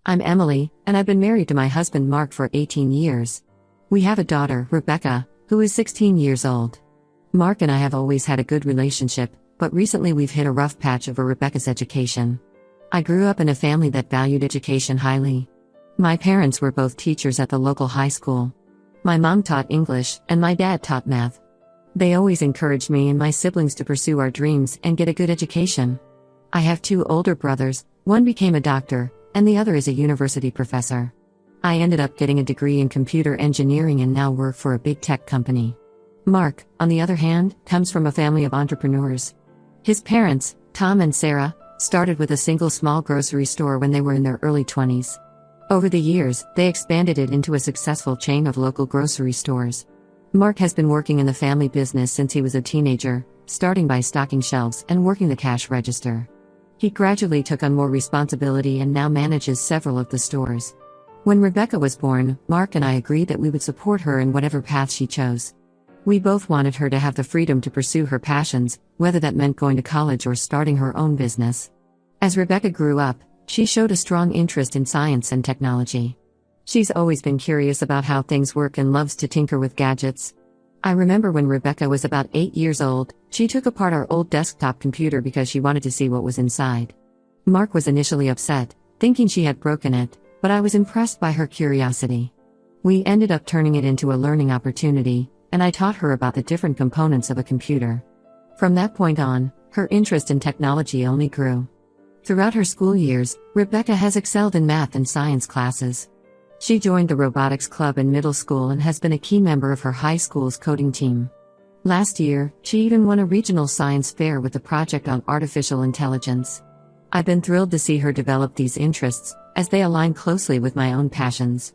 I'm Emily, and I've been married to my husband Mark for 18 years. We have a daughter, Rebecca, who is 16 years old. Mark and I have always had a good relationship, but recently we've hit a rough patch over Rebecca's education. I grew up in a family that valued education highly. My parents were both teachers at the local high school. My mom taught English, and my dad taught math. They always encouraged me and my siblings to pursue our dreams and get a good education. I have two older brothers, one became a doctor, and the other is a university professor. I ended up getting a degree in computer engineering and now work for a big tech company. Mark, on the other hand, comes from a family of entrepreneurs. His parents, Tom and Sarah, started with a single small grocery store when they were in their early 20s. Over the years, they expanded it into a successful chain of local grocery stores. Mark has been working in the family business since he was a teenager, starting by stocking shelves and working the cash register. He gradually took on more responsibility and now manages several of the stores. When Rebecca was born, Mark and I agreed that we would support her in whatever path she chose. We both wanted her to have the freedom to pursue her passions, whether that meant going to college or starting her own business. As Rebecca grew up, she showed a strong interest in science and technology. She's always been curious about how things work and loves to tinker with gadgets. I remember when Rebecca was about 8 years old, she took apart our old desktop computer because she wanted to see what was inside. Mark was initially upset, thinking she had broken it, but I was impressed by her curiosity. We ended up turning it into a learning opportunity, and I taught her about the different components of a computer. From that point on, her interest in technology only grew. Throughout her school years, Rebecca has excelled in math and science classes. She joined the robotics club in middle school and has been a key member of her high school's coding team. Last year, she even won a regional science fair with a project on artificial intelligence. I've been thrilled to see her develop these interests, as they align closely with my own passions.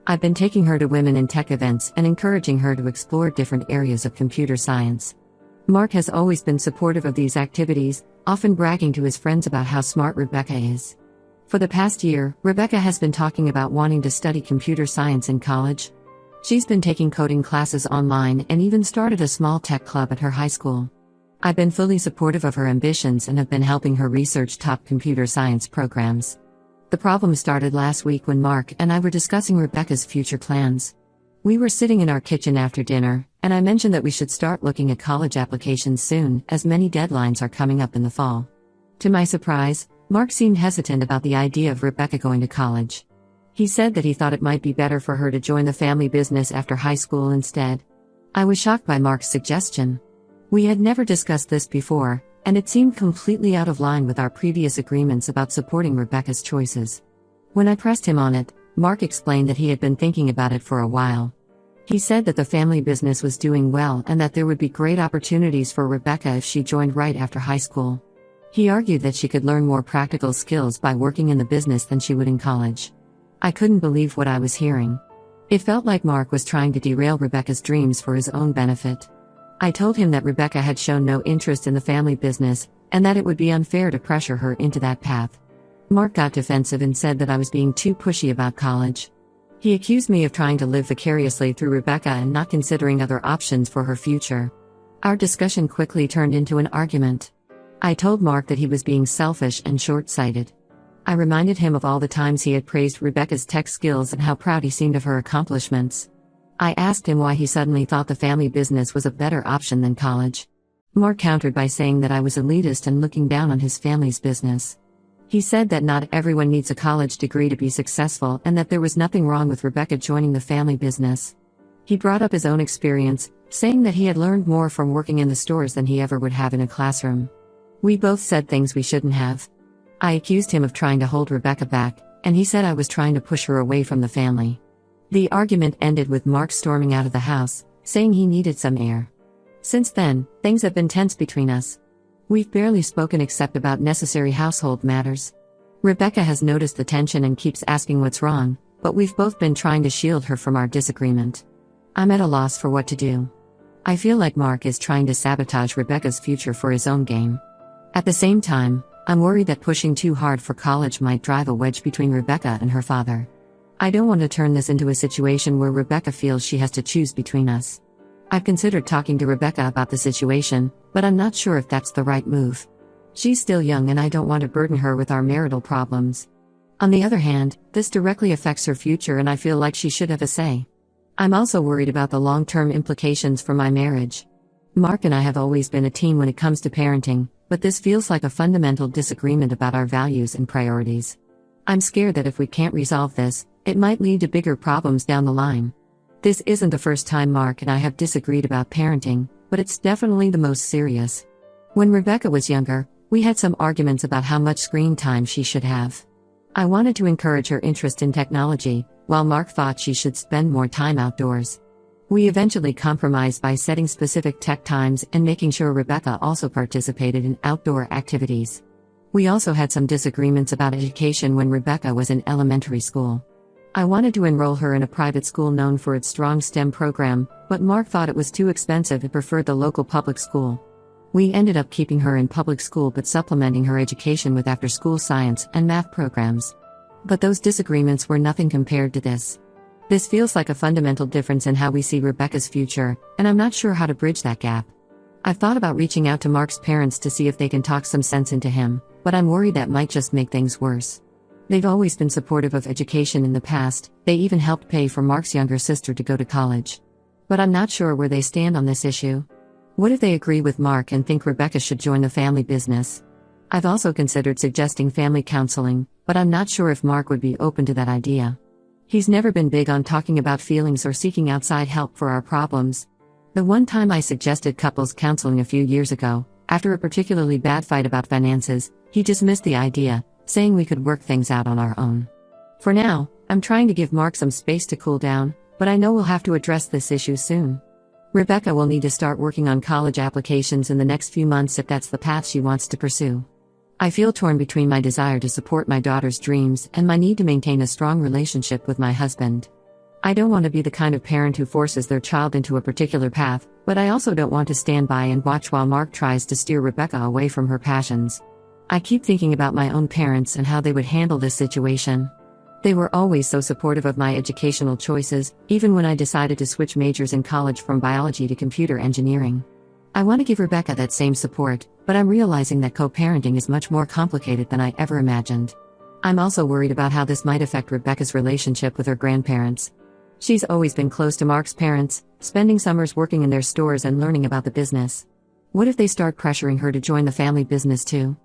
I've been taking her to women in tech events and encouraging her to explore different areas of computer science. Mark has always been supportive of these activities, often bragging to his friends about how smart Rebecca is. For the past year, Rebecca has been talking about wanting to study computer science in college. She's been taking coding classes online and even started a small tech club at her high school. I've been fully supportive of her ambitions and have been helping her research top computer science programs. The problem started last week when Mark and I were discussing Rebecca's future plans. We were sitting in our kitchen after dinner, and I mentioned that we should start looking at college applications soon, as many deadlines are coming up in the fall. To my surprise, Mark seemed hesitant about the idea of Rebecca going to college. He said that he thought it might be better for her to join the family business after high school instead. I was shocked by Mark's suggestion. We had never discussed this before, and it seemed completely out of line with our previous agreements about supporting Rebecca's choices. When I pressed him on it, Mark explained that he had been thinking about it for a while. He said that the family business was doing well and that there would be great opportunities for Rebecca if she joined right after high school. He argued that she could learn more practical skills by working in the business than she would in college. I couldn't believe what I was hearing. It felt like Mark was trying to derail Rebecca's dreams for his own benefit. I told him that Rebecca had shown no interest in the family business, and that it would be unfair to pressure her into that path. Mark got defensive and said that I was being too pushy about college. He accused me of trying to live vicariously through Rebecca and not considering other options for her future. Our discussion quickly turned into an argument. I told Mark that he was being selfish and short-sighted. I reminded him of all the times he had praised Rebecca's tech skills and how proud he seemed of her accomplishments. I asked him why he suddenly thought the family business was a better option than college. Mark countered by saying that I was elitist and looking down on his family's business. He said that not everyone needs a college degree to be successful and that there was nothing wrong with Rebecca joining the family business. He brought up his own experience, saying that he had learned more from working in the stores than he ever would have in a classroom. We both said things we shouldn't have. I accused him of trying to hold Rebecca back, and he said I was trying to push her away from the family. The argument ended with Mark storming out of the house, saying he needed some air. Since then, things have been tense between us. We've barely spoken except about necessary household matters. Rebecca has noticed the tension and keeps asking what's wrong, but we've both been trying to shield her from our disagreement. I'm at a loss for what to do. I feel like Mark is trying to sabotage Rebecca's future for his own gain. At the same time, I'm worried that pushing too hard for college might drive a wedge between Rebecca and her father. I don't want to turn this into a situation where Rebecca feels she has to choose between us. I've considered talking to Rebecca about the situation, but I'm not sure if that's the right move. She's still young and I don't want to burden her with our marital problems. On the other hand, this directly affects her future and I feel like she should have a say. I'm also worried about the long-term implications for my marriage. Mark and I have always been a team when it comes to parenting, but this feels like a fundamental disagreement about our values and priorities. I'm scared that if we can't resolve this, it might lead to bigger problems down the line. This isn't the first time Mark and I have disagreed about parenting, but it's definitely the most serious. When Rebecca was younger, we had some arguments about how much screen time she should have. I wanted to encourage her interest in technology, while Mark thought she should spend more time outdoors. We eventually compromised by setting specific tech times and making sure Rebecca also participated in outdoor activities. We also had some disagreements about education when Rebecca was in elementary school. I wanted to enroll her in a private school known for its strong STEM program, but Mark thought it was too expensive and preferred the local public school. We ended up keeping her in public school but supplementing her education with after-school science and math programs. But those disagreements were nothing compared to this. This feels like a fundamental difference in how we see Rebecca's future, and I'm not sure how to bridge that gap. I've thought about reaching out to Mark's parents to see if they can talk some sense into him, but I'm worried that might just make things worse. They've always been supportive of education in the past, they even helped pay for Mark's younger sister to go to college. But I'm not sure where they stand on this issue. What if they agree with Mark and think Rebecca should join the family business? I've also considered suggesting family counseling, but I'm not sure if Mark would be open to that idea. He's never been big on talking about feelings or seeking outside help for our problems. The one time I suggested couples counseling a few years ago, after a particularly bad fight about finances, he dismissed the idea, saying we could work things out on our own. For now, I'm trying to give Mark some space to cool down, but I know we'll have to address this issue soon. Rebecca will need to start working on college applications in the next few months if that's the path she wants to pursue. I feel torn between my desire to support my daughter's dreams and my need to maintain a strong relationship with my husband. I don't want to be the kind of parent who forces their child into a particular path, but I also don't want to stand by and watch while Mark tries to steer Rebecca away from her passions. I keep thinking about my own parents and how they would handle this situation. They were always so supportive of my educational choices, even when I decided to switch majors in college from biology to computer engineering. I want to give Rebecca that same support, but I'm realizing that co-parenting is much more complicated than I ever imagined. I'm also worried about how this might affect Rebecca's relationship with her grandparents. She's always been close to Mark's parents, spending summers working in their stores and learning about the business. What if they start pressuring her to join the family business too?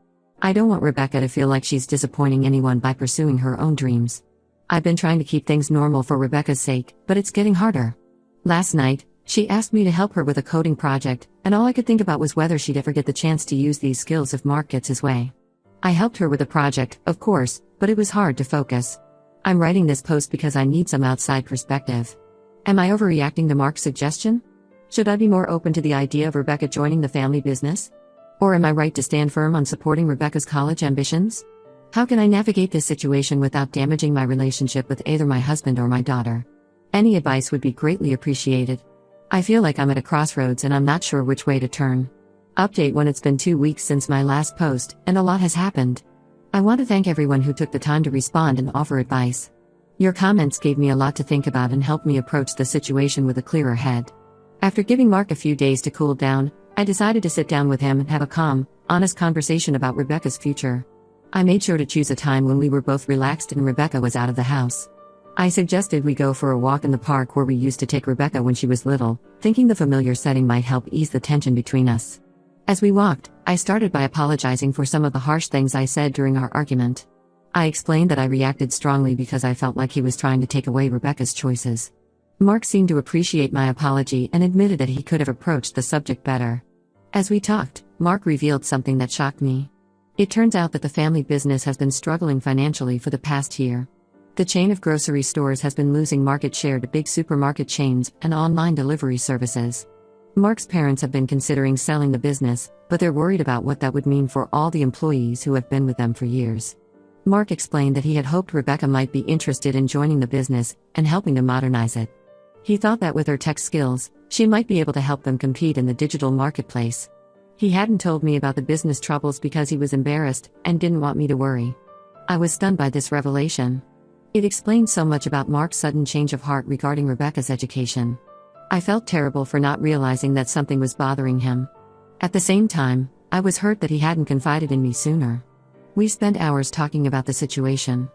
I don't want Rebecca to feel like she's disappointing anyone by pursuing her own dreams. I've been trying to keep things normal for Rebecca's sake, but it's getting harder. Last night, she asked me to help her with a coding project, and all I could think about was whether she'd ever get the chance to use these skills if Mark gets his way. I helped her with the project, of course, but it was hard to focus. I'm writing this post because I need some outside perspective. Am I overreacting to Mark's suggestion? Should I be more open to the idea of Rebecca joining the family business? Or am I right to stand firm on supporting Rebecca's college ambitions? How can I navigate this situation without damaging my relationship with either my husband or my daughter? Any advice would be greatly appreciated. I feel like I'm at a crossroads and I'm not sure which way to turn. Update when it's been 2 weeks since my last post, and a lot has happened. I want to thank everyone who took the time to respond and offer advice. Your comments gave me a lot to think about and helped me approach the situation with a clearer head. After giving Mark a few days to cool down, I decided to sit down with him and have a calm, honest conversation about Rebecca's future. I made sure to choose a time when we were both relaxed and Rebecca was out of the house. I suggested we go for a walk in the park where we used to take Rebecca when she was little, thinking the familiar setting might help ease the tension between us. As we walked, I started by apologizing for some of the harsh things I said during our argument. I explained that I reacted strongly because I felt like he was trying to take away Rebecca's choices. Mark seemed to appreciate my apology and admitted that he could have approached the subject better. As we talked, Mark revealed something that shocked me. It turns out that the family business has been struggling financially for the past year. The chain of grocery stores has been losing market share to big supermarket chains and online delivery services. Mark's parents have been considering selling the business, but they're worried about what that would mean for all the employees who have been with them for years. Mark explained that he had hoped Rebecca might be interested in joining the business and helping to modernize it. He thought that with her tech skills, she might be able to help them compete in the digital marketplace. He hadn't told me about the business troubles because he was embarrassed and didn't want me to worry. I was stunned by this revelation. It explained so much about Mark's sudden change of heart regarding Rebecca's education. I felt terrible for not realizing that something was bothering him. At the same time, I was hurt that he hadn't confided in me sooner. We spent hours talking about the situation.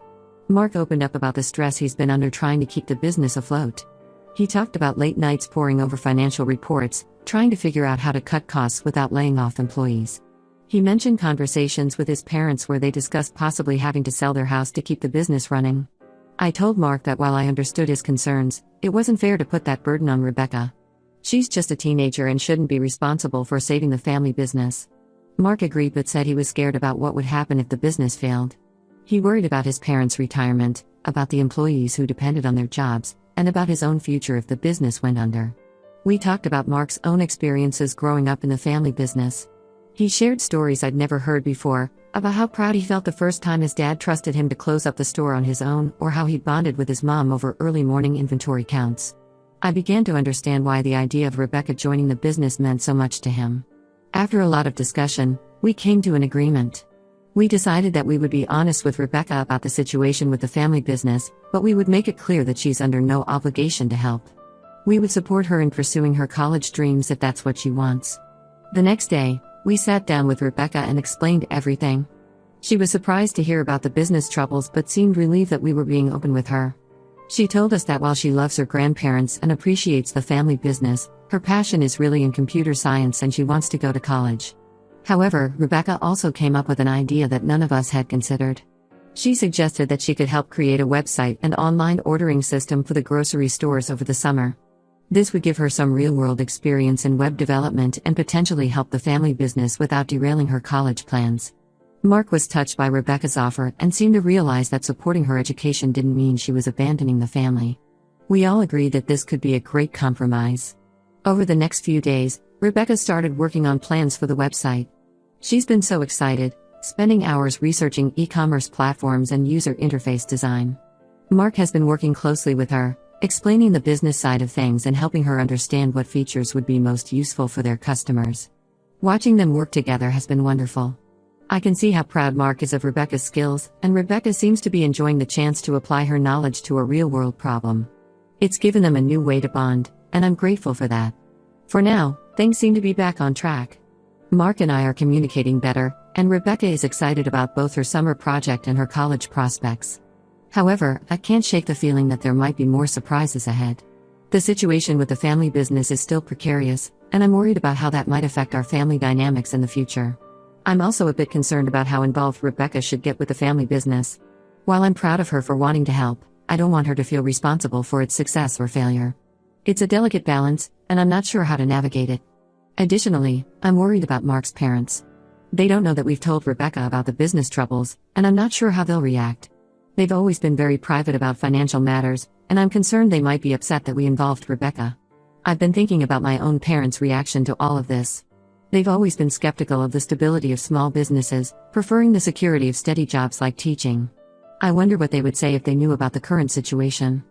Mark opened up about the stress he's been under trying to keep the business afloat. He talked about late nights poring over financial reports, trying to figure out how to cut costs without laying off employees. He mentioned conversations with his parents where they discussed possibly having to sell their house to keep the business running. I told Mark that while I understood his concerns, it wasn't fair to put that burden on Rebecca. She's just a teenager and shouldn't be responsible for saving the family business. Mark agreed but said he was scared about what would happen if the business failed. He worried about his parents' retirement, about the employees who depended on their jobs, and about his own future if the business went under. We talked about Mark's own experiences growing up in the family business. He shared stories I'd never heard before, about how proud he felt the first time his dad trusted him to close up the store on his own, or how he bonded with his mom over early morning inventory counts. I began to understand why the idea of Rebecca joining the business meant so much to him. After a lot of discussion, we came to an agreement. We decided that we would be honest with Rebecca about the situation with the family business, but we would make it clear that she's under no obligation to help. We would support her in pursuing her college dreams if that's what she wants. The next day, we sat down with Rebecca and explained everything. She was surprised to hear about the business troubles but seemed relieved that we were being open with her. She told us that while she loves her grandparents and appreciates the family business, her passion is really in computer science and she wants to go to college. However, Rebecca also came up with an idea that none of us had considered. She suggested that she could help create a website and online ordering system for the grocery stores over the summer. This would give her some real-world experience in web development and potentially help the family business without derailing her college plans. Mark was touched by Rebecca's offer and seemed to realize that supporting her education didn't mean she was abandoning the family. We all agreed that this could be a great compromise. Over the next few days, Rebecca started working on plans for the website. She's been so excited, spending hours researching e-commerce platforms and user interface design. Mark has been working closely with her, explaining the business side of things and helping her understand what features would be most useful for their customers. Watching them work together has been wonderful. I can see how proud Mark is of Rebecca's skills, and Rebecca seems to be enjoying the chance to apply her knowledge to a real-world problem. It's given them a new way to bond, and I'm grateful for that. For now, things seem to be back on track. Mark and I are communicating better, and Rebecca is excited about both her summer project and her college prospects. However, I can't shake the feeling that there might be more surprises ahead. The situation with the family business is still precarious, and I'm worried about how that might affect our family dynamics in the future. I'm also a bit concerned about how involved Rebecca should get with the family business. While I'm proud of her for wanting to help, I don't want her to feel responsible for its success or failure. It's a delicate balance, and I'm not sure how to navigate it. Additionally, I'm worried about Mark's parents. They don't know that we've told Rebecca about the business troubles, and I'm not sure how they'll react. They've always been very private about financial matters, and I'm concerned they might be upset that we involved Rebecca. I've been thinking about my own parents' reaction to all of this. They've always been skeptical of the stability of small businesses, preferring the security of steady jobs like teaching. I wonder what they would say if they knew about the current situation.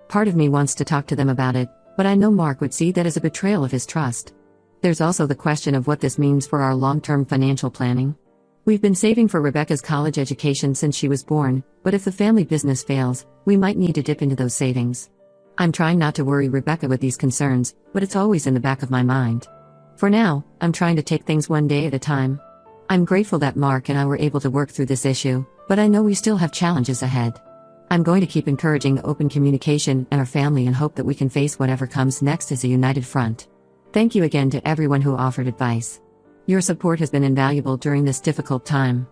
Part of me wants to talk to them about it, but I know Mark would see that as a betrayal of his trust. There's also the question of what this means for our long-term financial planning. We've been saving for Rebecca's college education since she was born, but if the family business fails, we might need to dip into those savings. I'm trying not to worry Rebecca with these concerns, but it's always in the back of my mind. For now, I'm trying to take things one day at a time. I'm grateful that Mark and I were able to work through this issue, but I know we still have challenges ahead. I'm going to keep encouraging open communication in our family and hope that we can face whatever comes next as a united front. Thank you again to everyone who offered advice. Your support has been invaluable during this difficult time.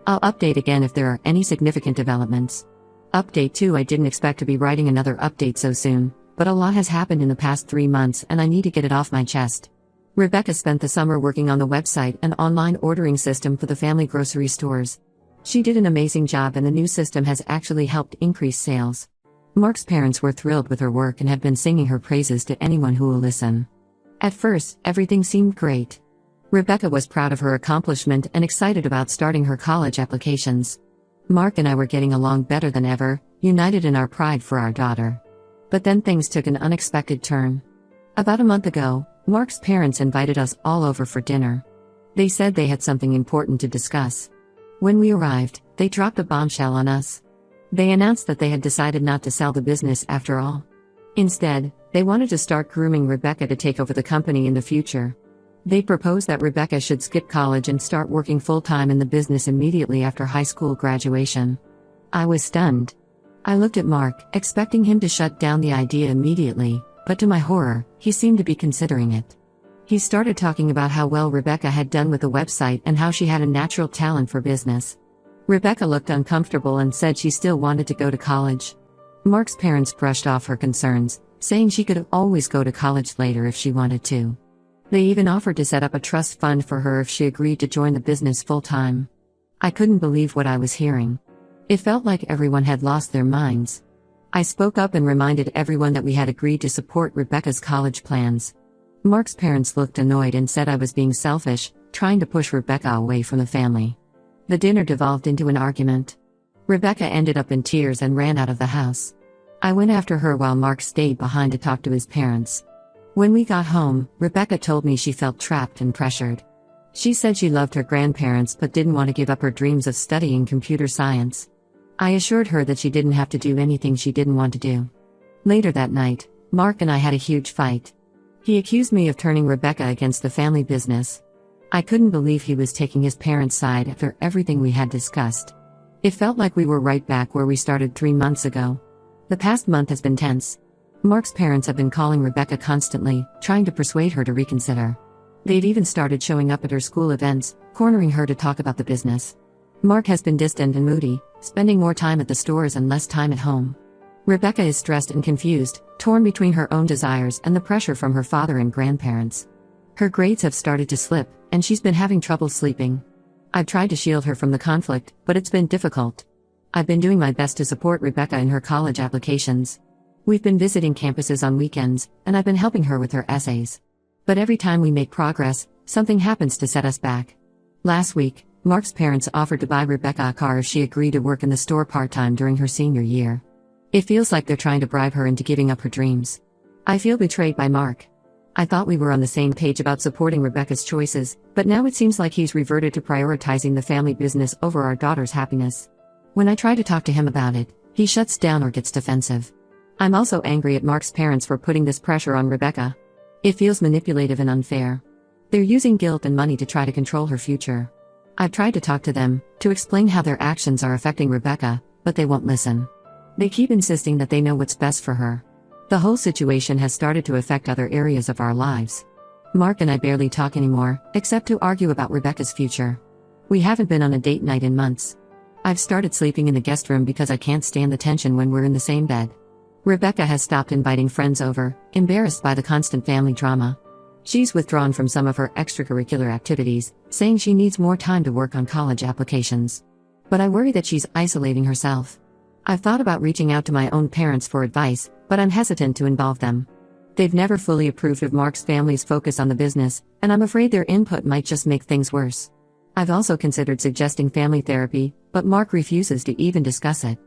I'll update again if there are any significant developments. Update 2: I didn't expect to be writing another update so soon, but a lot has happened in the past 3 months and I need to get it off my chest. Rebecca spent the summer working on the website and online ordering system for the family grocery stores. She did an amazing job and the new system has actually helped increase sales. Mark's parents were thrilled with her work and have been singing her praises to anyone who will listen. At first, everything seemed great. Rebecca was proud of her accomplishment and excited about starting her college applications. Mark and I were getting along better than ever, united in our pride for our daughter. But then things took an unexpected turn. About a month ago, Mark's parents invited us all over for dinner. They said they had something important to discuss. When we arrived, they dropped a bombshell on us. They announced that they had decided not to sell the business after all. Instead, they wanted to start grooming Rebecca to take over the company in the future. They proposed that Rebecca should skip college and start working full-time in the business immediately after high school graduation. I was stunned. I looked at Mark, expecting him to shut down the idea immediately, but to my horror, he seemed to be considering it. He started talking about how well Rebecca had done with the website and how she had a natural talent for business. Rebecca looked uncomfortable and said she still wanted to go to college. Mark's parents brushed off her concerns, saying she could always go to college later if she wanted to. They even offered to set up a trust fund for her if she agreed to join the business full-time. I couldn't believe what I was hearing. It felt like everyone had lost their minds. I spoke up and reminded everyone that we had agreed to support Rebecca's college plans. Mark's parents looked annoyed and said I was being selfish, trying to push Rebecca away from the family. The dinner devolved into an argument. Rebecca ended up in tears and ran out of the house. I went after her while Mark stayed behind to talk to his parents. When we got home, Rebecca told me she felt trapped and pressured. She said she loved her grandparents but didn't want to give up her dreams of studying computer science. I assured her that she didn't have to do anything she didn't want to do. Later that night, Mark and I had a huge fight. He accused me of turning Rebecca against the family business. I couldn't believe he was taking his parents' side after everything we had discussed. It felt like we were right back where we started 3 months ago. The past month has been tense. Mark's parents have been calling Rebecca constantly, trying to persuade her to reconsider. They've even started showing up at her school events, cornering her to talk about the business. Mark has been distant and moody, spending more time at the stores and less time at home. Rebecca is stressed and confused, torn between her own desires and the pressure from her father and grandparents. Her grades have started to slip, and she's been having trouble sleeping. I've tried to shield her from the conflict, but it's been difficult. I've been doing my best to support Rebecca in her college applications. We've been visiting campuses on weekends, and I've been helping her with her essays. But every time we make progress, something happens to set us back. Last week, Mark's parents offered to buy Rebecca a car if she agreed to work in the store part-time during her senior year. It feels like they're trying to bribe her into giving up her dreams. I feel betrayed by Mark. I thought we were on the same page about supporting Rebecca's choices, but now it seems like he's reverted to prioritizing the family business over our daughter's happiness. When I try to talk to him about it, he shuts down or gets defensive. I'm also angry at Mark's parents for putting this pressure on Rebecca. It feels manipulative and unfair. They're using guilt and money to try to control her future. I've tried to talk to them, to explain how their actions are affecting Rebecca, but they won't listen. They keep insisting that they know what's best for her. The whole situation has started to affect other areas of our lives. Mark and I barely talk anymore, except to argue about Rebecca's future. We haven't been on a date night in months. I've started sleeping in the guest room because I can't stand the tension when we're in the same bed. Rebecca has stopped inviting friends over, embarrassed by the constant family drama. She's withdrawn from some of her extracurricular activities, saying she needs more time to work on college applications. But I worry that she's isolating herself. I've thought about reaching out to my own parents for advice, but I'm hesitant to involve them. They've never fully approved of Mark's family's focus on the business, and I'm afraid their input might just make things worse. I've also considered suggesting family therapy, but Mark refuses to even discuss it.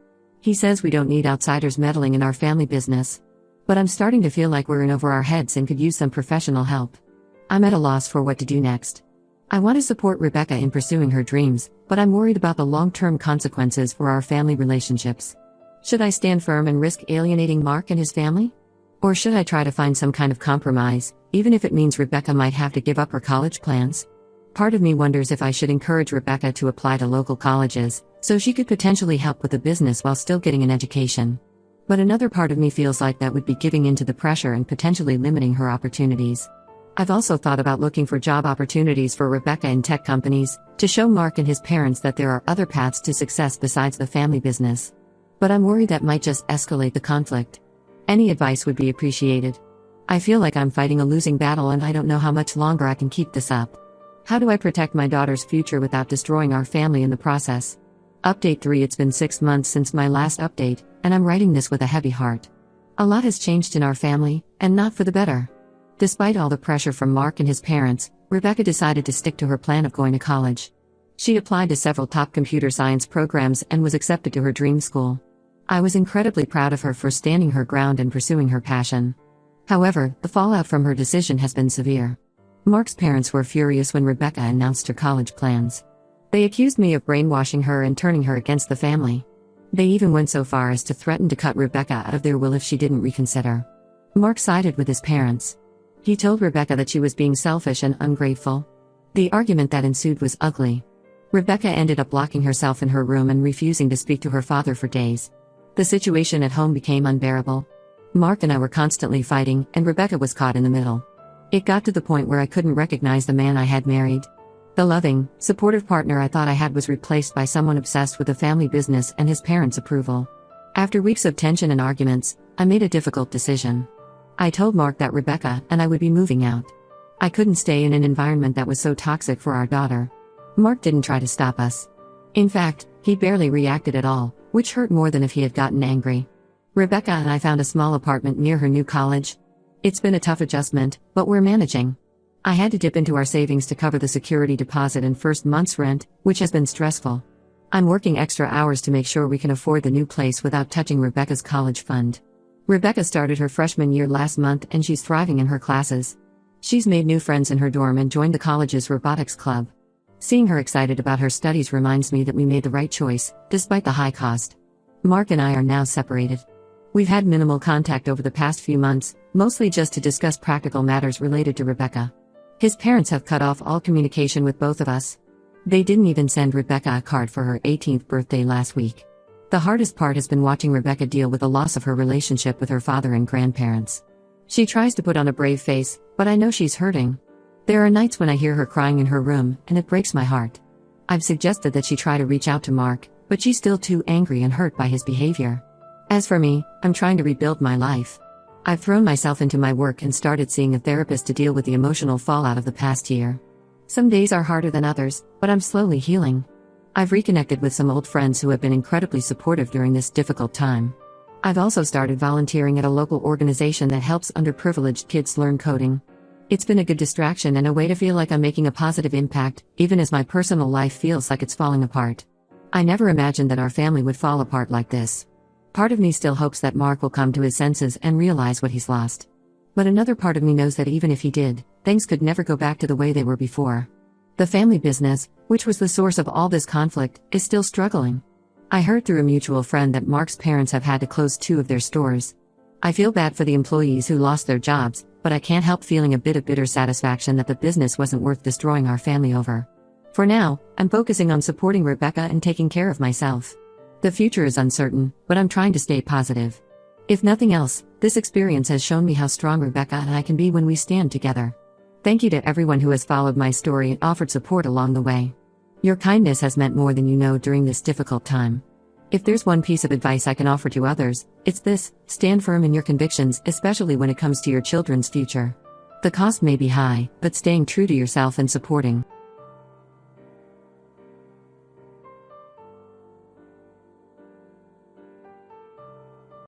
He says we don't need outsiders meddling in our family business. But I'm starting to feel like we're in over our heads and could use some professional help. I'm at a loss for what to do next. I want to support Rebecca in pursuing her dreams, but I'm worried about the long-term consequences for our family relationships. Should I stand firm and risk alienating Mark and his family? Or should I try to find some kind of compromise, even if it means Rebecca might have to give up her college plans? Part of me wonders if I should encourage Rebecca to apply to local colleges, so she could potentially help with the business while still getting an education. But another part of me feels like that would be giving in to the pressure and potentially limiting her opportunities. I've also thought about looking for job opportunities for Rebecca in tech companies, to show Mark and his parents that there are other paths to success besides the family business. But I'm worried that might just escalate the conflict. Any advice would be appreciated. I feel like I'm fighting a losing battle and I don't know how much longer I can keep this up. How do I protect my daughter's future without destroying our family in the process? Update 3. It's been 6 months since my last update, and I'm writing this with a heavy heart. A lot has changed in our family, and not for the better. Despite all the pressure from Mark and his parents, Rebecca decided to stick to her plan of going to college. She applied to several top computer science programs and was accepted to her dream school. I was incredibly proud of her for standing her ground and pursuing her passion. However, the fallout from her decision has been severe. Mark's parents were furious when Rebecca announced her college plans. They accused me of brainwashing her and turning her against the family. They even went so far as to threaten to cut Rebecca out of their will if she didn't reconsider. Mark sided with his parents. He told Rebecca that she was being selfish and ungrateful. The argument that ensued was ugly. Rebecca ended up locking herself in her room and refusing to speak to her father for days. The situation at home became unbearable. Mark and I were constantly fighting, and Rebecca was caught in the middle. It got to the point where I couldn't recognize the man I had married. The loving, supportive partner I thought I had was replaced by someone obsessed with the family business and his parents' approval. After weeks of tension and arguments, I made a difficult decision. I told Mark that Rebecca and I would be moving out. I couldn't stay in an environment that was so toxic for our daughter. Mark didn't try to stop us. In fact, he barely reacted at all, which hurt more than if he had gotten angry. Rebecca and I found a small apartment near her new college. It's been a tough adjustment, but we're managing. I had to dip into our savings to cover the security deposit and first month's rent, which has been stressful. I'm working extra hours to make sure we can afford the new place without touching Rebecca's college fund. Rebecca started her freshman year last month and she's thriving in her classes. She's made new friends in her dorm and joined the college's robotics club. Seeing her excited about her studies reminds me that we made the right choice, despite the high cost. Mark and I are now separated. We've had minimal contact over the past few months, mostly just to discuss practical matters related to Rebecca. His parents have cut off all communication with both of us. They didn't even send Rebecca a card for her 18th birthday last week. The hardest part has been watching Rebecca deal with the loss of her relationship with her father and grandparents. She tries to put on a brave face, but I know she's hurting. There are nights when I hear her crying in her room, and it breaks my heart. I've suggested that she try to reach out to Mark, but she's still too angry and hurt by his behavior. As for me, I'm trying to rebuild my life. I've thrown myself into my work and started seeing a therapist to deal with the emotional fallout of the past year. Some days are harder than others, but I'm slowly healing. I've reconnected with some old friends who have been incredibly supportive during this difficult time. I've also started volunteering at a local organization that helps underprivileged kids learn coding. It's been a good distraction and a way to feel like I'm making a positive impact, even as my personal life feels like it's falling apart. I never imagined that our family would fall apart like this. Part of me still hopes that Mark will come to his senses and realize what he's lost. But another part of me knows that even if he did, things could never go back to the way they were before. The family business, which was the source of all this conflict, is still struggling. I heard through a mutual friend that Mark's parents have had to close 2 of their stores. I feel bad for the employees who lost their jobs, but I can't help feeling a bit of bitter satisfaction that the business wasn't worth destroying our family over. For now, I'm focusing on supporting Rebecca and taking care of myself. The future is uncertain, but I'm trying to stay positive. If nothing else, this experience has shown me how strong Rebecca and I can be when we stand together. Thank you to everyone who has followed my story and offered support along the way. Your kindness has meant more than you know during this difficult time. If there's one piece of advice I can offer to others, it's this: stand firm in your convictions, especially when it comes to your children's future. The cost may be high, but staying true to yourself and supporting